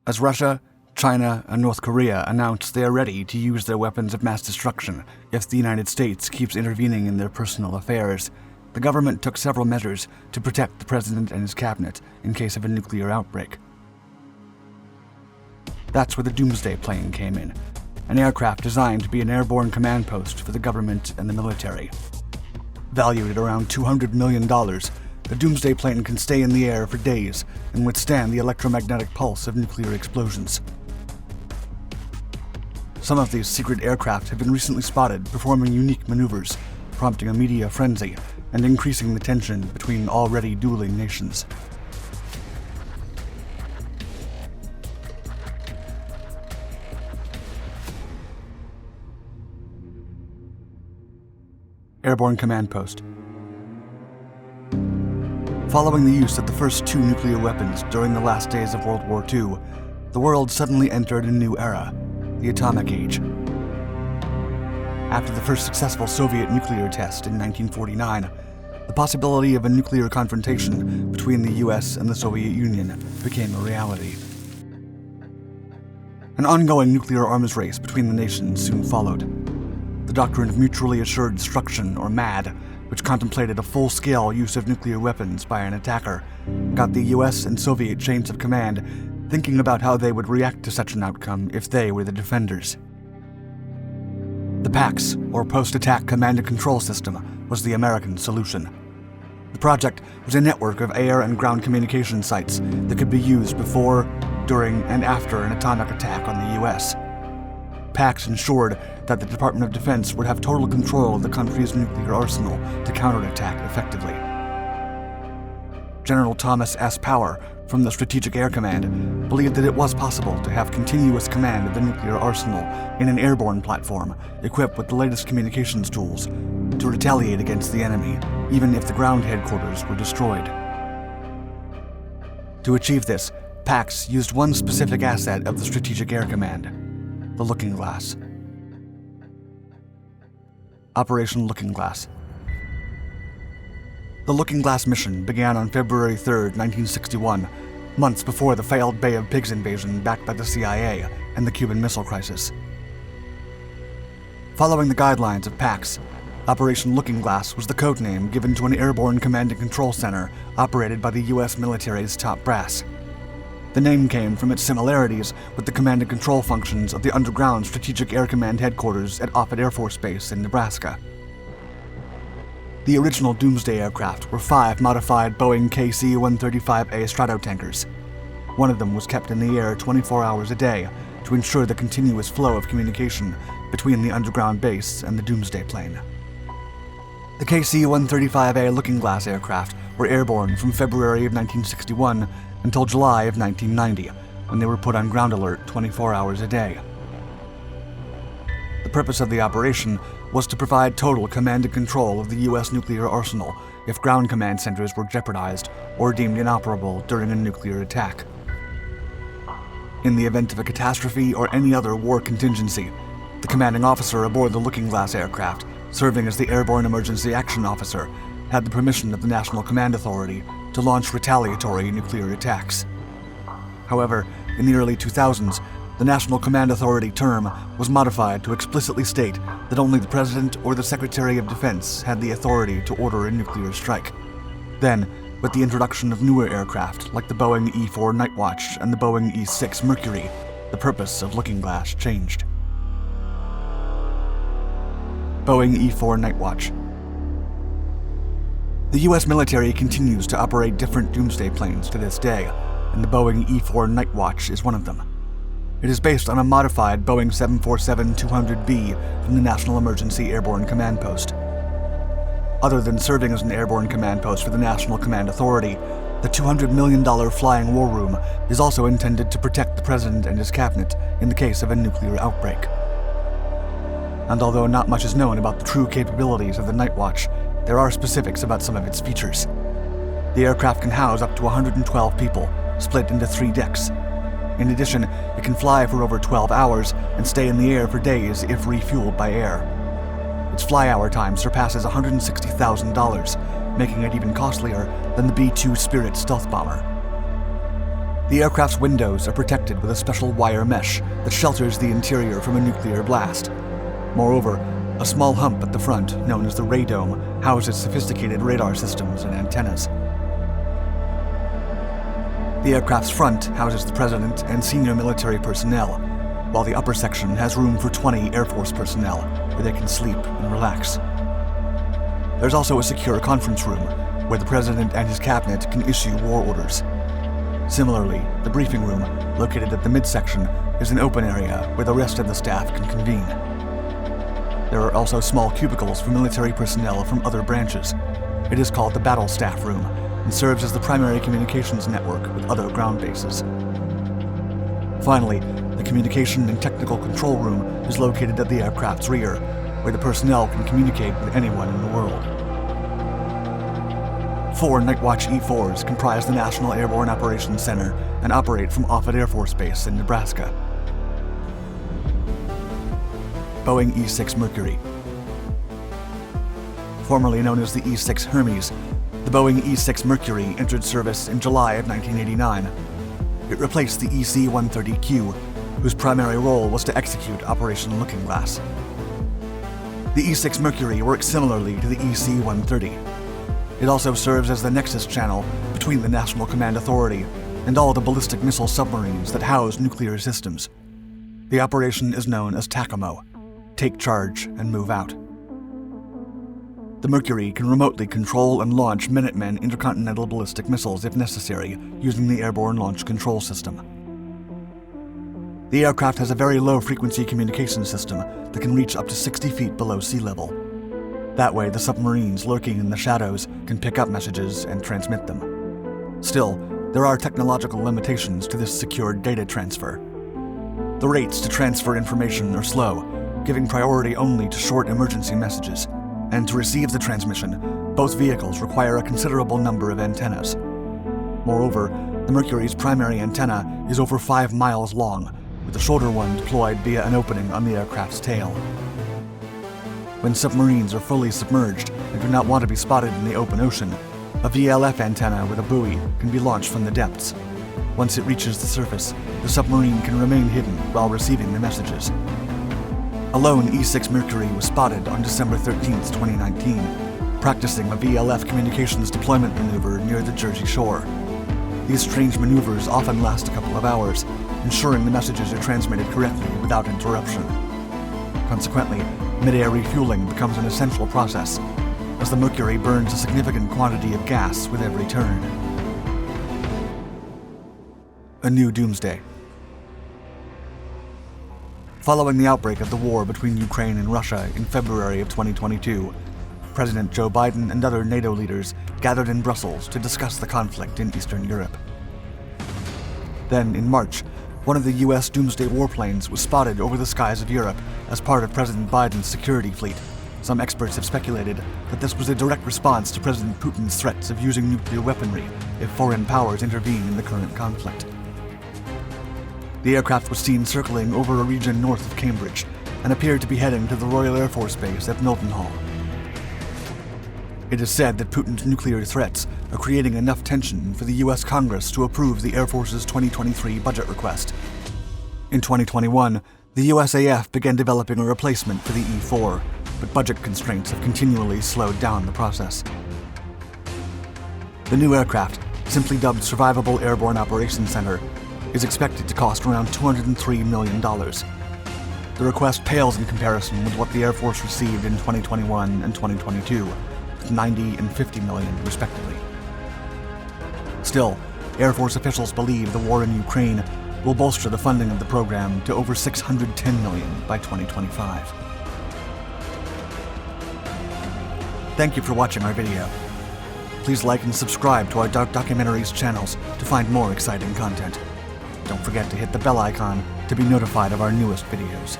As Russia, China, and North Korea announce they are ready to use their weapons of mass destruction if the United States keeps intervening in their personal affairs, the government took several measures to protect the president and his cabinet in case of a nuclear outbreak. That's where the Doomsday plane came in, an aircraft designed to be an airborne command post for the government and the military. Valued at around $200 million, the Doomsday plane can stay in the air for days and withstand the electromagnetic pulse of nuclear explosions. Some of these secret aircraft have been recently spotted performing unique maneuvers, prompting a media frenzy and increasing the tension between already dueling nations. Airborne Command Post. Following the use of the first two nuclear weapons during the last days of World War II, the world suddenly entered a new era, the atomic age. After the first successful Soviet nuclear test in 1949, the possibility of a nuclear confrontation between the US and the Soviet Union became a reality. An ongoing nuclear arms race between the nations soon followed. The doctrine of mutually assured destruction, or MAD, which contemplated a full-scale use of nuclear weapons by an attacker, got the US and Soviet chains of command thinking about how they would react to such an outcome if they were the defenders. The PAX, or Post-Attack Command and Control System, was the American solution. The project was a network of air and ground communication sites that could be used before, during, and after an atomic attack on the US. PAX ensured that the Department of Defense would have total control of the country's nuclear arsenal to counterattack effectively. General Thomas S. Power, from the Strategic Air Command, believed that it was possible to have continuous command of the nuclear arsenal in an airborne platform equipped with the latest communications tools to retaliate against the enemy, even if the ground headquarters were destroyed. To achieve this, PAX used one specific asset of the Strategic Air Command: the Looking Glass. Operation Looking Glass. The Looking Glass mission began on February 3, 1961, months before the failed Bay of Pigs invasion backed by the CIA and the Cuban Missile Crisis. Following the guidelines of PAX, Operation Looking Glass was the codename given to an airborne command and control center operated by the U.S. military's top brass. The name came from its similarities with the command and control functions of the underground Strategic Air Command headquarters at Offutt Air Force Base in Nebraska. The original Doomsday aircraft were 5 modified Boeing KC-135A Stratotankers. One of them was kept in the air 24 hours a day to ensure the continuous flow of communication between the underground base and the Doomsday plane. The KC-135A Looking Glass aircraft were airborne from February of 1961 until July of 1990, when they were put on ground alert 24 hours a day. The purpose of the operation was to provide total command and control of the U.S. nuclear arsenal if ground command centers were jeopardized or deemed inoperable during a nuclear attack. In the event of a catastrophe or any other war contingency, the commanding officer aboard the Looking Glass aircraft, serving as the Airborne Emergency Action Officer, had the permission of the National Command Authority to launch retaliatory nuclear attacks. However, in the early 2000s, the National Command Authority term was modified to explicitly state that only the President or the Secretary of Defense had the authority to order a nuclear strike. Then, with the introduction of newer aircraft like the Boeing E-4 NIGHTWATCH and the Boeing E-6 MERCURY, the purpose of Looking Glass changed. Boeing E-4 NIGHTWATCH. The U.S. military continues to operate different Doomsday planes to this day, and the Boeing E-4 NIGHTWATCH is one of them. It is based on a modified Boeing 747-200B from the National Emergency Airborne Command Post. Other than serving as an airborne command post for the National Command Authority, the $200 million flying war room is also intended to protect the President and his cabinet in the case of a nuclear outbreak. And although not much is known about the true capabilities of the NIGHTWATCH, there are specifics about some of its features. The aircraft can house up to 112 people, split into 3 decks. In addition, it can fly for over 12 hours and stay in the air for days if refueled by air. Its fly-hour time surpasses $160,000, making it even costlier than the B-2 Spirit stealth bomber. The aircraft's windows are protected with a special wire mesh that shelters the interior from a nuclear blast. Moreover, a small hump at the front, known as the radome, houses sophisticated radar systems and antennas. The aircraft's front houses the president and senior military personnel, while the upper section has room for 20 Air Force personnel, where they can sleep and relax. There's also a secure conference room, where the president and his cabinet can issue war orders. Similarly, the briefing room, located at the midsection, is an open area where the rest of the staff can convene. There are also small cubicles for military personnel from other branches. It is called the Battle Staff Room, and serves as the primary communications network with other ground bases. Finally, the Communication and Technical Control Room is located at the aircraft's rear, where the personnel can communicate with anyone in the world. 4 Nightwatch E-4s comprise the National Airborne Operations Center and operate from Offutt Air Force Base in Nebraska. Boeing E-6 Mercury. Formerly known as the E-6 Hermes, the Boeing E-6 Mercury entered service in July of 1989. It replaced the EC-130Q, whose primary role was to execute Operation Looking Glass. The E-6 Mercury works similarly to the EC-130. It also serves as the nexus channel between the National Command Authority and all the ballistic missile submarines that house nuclear systems. The operation is known as TACAMO, Take Charge and Move Out. The Mercury can remotely control and launch Minuteman intercontinental ballistic missiles if necessary, using the Airborne Launch Control System. The aircraft has a very low-frequency communication system that can reach up to 60 feet below sea level. That way, the submarines lurking in the shadows can pick up messages and transmit them. Still, there are technological limitations to this secured data transfer. The rates to transfer information are slow, giving priority only to short emergency messages. And to receive the transmission, both vehicles require a considerable number of antennas. Moreover, the Mercury's primary antenna is over 5 miles long, with a shorter one deployed via an opening on the aircraft's tail. When submarines are fully submerged and do not want to be spotted in the open ocean, a VLF antenna with a buoy can be launched from the depths. Once it reaches the surface, the submarine can remain hidden while receiving the messages. A lone E-6 Mercury was spotted on December 13, 2019, practicing a VLF communications deployment maneuver near the Jersey Shore. These strange maneuvers often last a couple of hours, ensuring the messages are transmitted correctly without interruption. Consequently, mid-air refueling becomes an essential process, as the Mercury burns a significant quantity of gas with every turn. A new Doomsday. Following the outbreak of the war between Ukraine and Russia in February of 2022, President Joe Biden and other NATO leaders gathered in Brussels to discuss the conflict in Eastern Europe. Then, in March, one of the U.S. Doomsday warplanes was spotted over the skies of Europe as part of President Biden's security fleet. Some experts have speculated that this was a direct response to President Putin's threats of using nuclear weaponry if foreign powers intervene in the current conflict. The aircraft was seen circling over a region north of Cambridge and appeared to be heading to the Royal Air Force Base at Mildenhall. It is said that Putin's nuclear threats are creating enough tension for the U.S. Congress to approve the Air Force's 2023 budget request. In 2021, the USAF began developing a replacement for the E-4, but budget constraints have continually slowed down the process. The new aircraft, simply dubbed Survivable Airborne Operations Center, is expected to cost around $203 million. The request pales in comparison with what the Air Force received in 2021 and 2022, with $90 and $50 million respectively. Still, Air Force officials believe the war in Ukraine will bolster the funding of the program to over $610 million by 2025. Thank you for watching our video. Please like and subscribe to our Dark Documentaries channels to find more exciting content. Don't forget to hit the bell icon to be notified of our newest videos.